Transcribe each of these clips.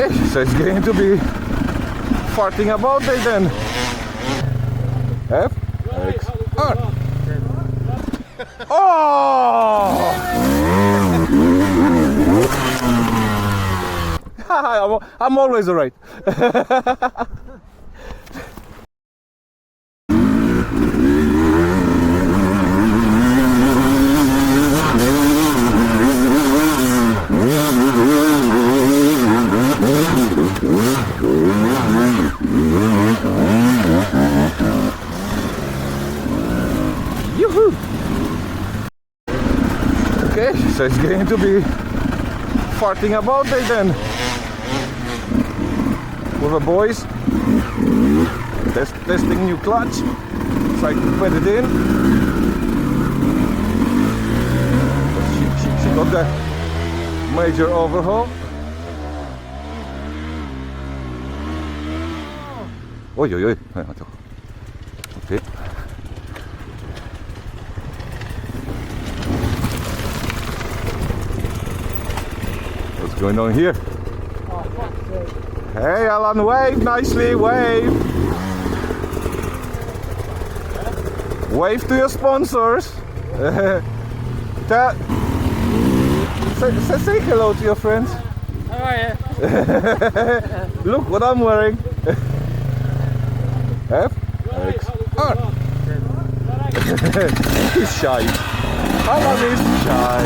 Okay, so it's going to be farting about it then. F, X, R. Oh! I'm always alright. Yoo-hoo! Okay, so it's going to be farting about it then. With the boys, testing new clutch, trying to put it in. She got the major overhaul. Oj, oj, oj. Okay. What's going on here? Hey Alan, wave nicely, wave! Wave to your sponsors! Say hello to your friends. How are you? Look what I'm wearing. F, X, R. He's shy. Alan is shy.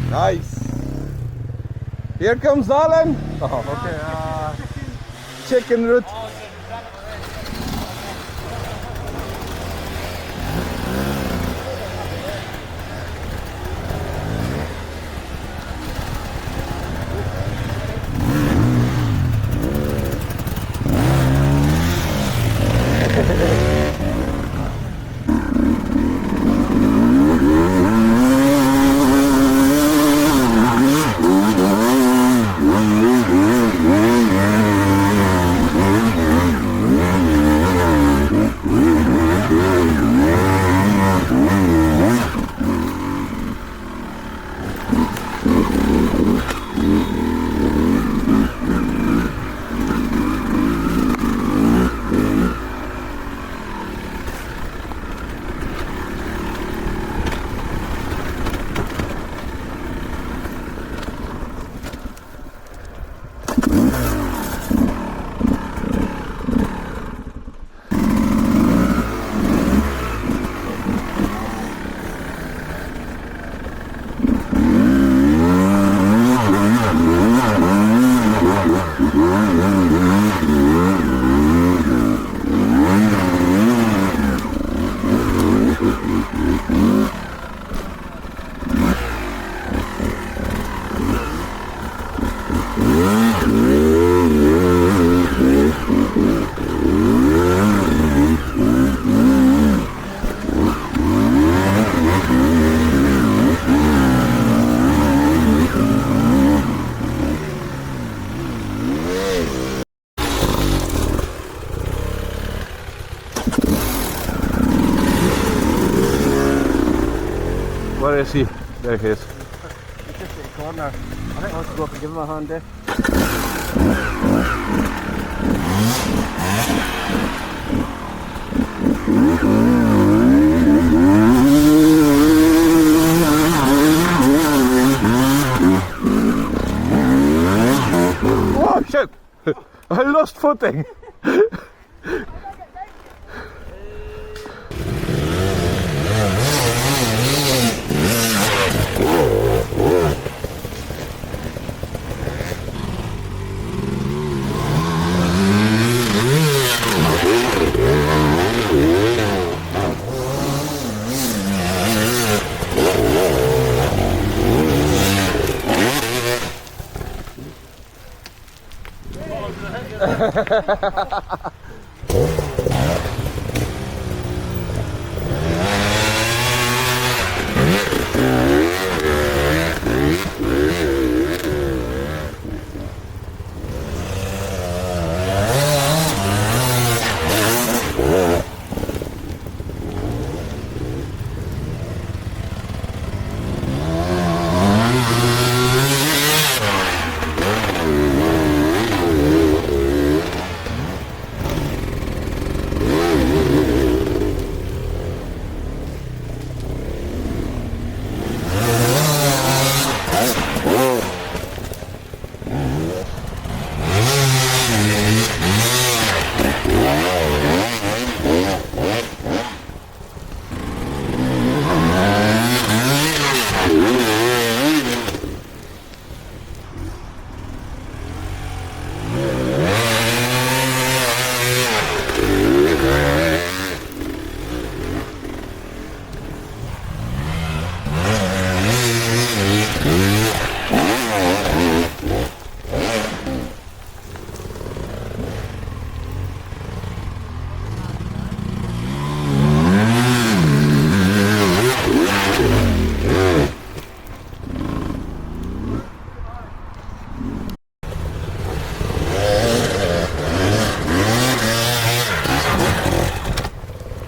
Nice. Here comes Alan. Oh, okay. Chicken root. Where is he? There he is. He's just at the corner. I think I want to go up and give him a hand there. Oh shit! I lost footing!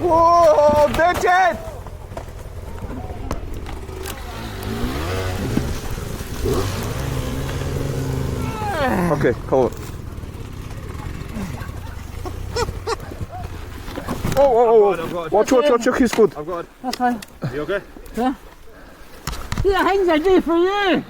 Whoa, that's it! Okay, hold on. Oh, watch his foot. That's fine. You okay? Yeah, hangs like this for you.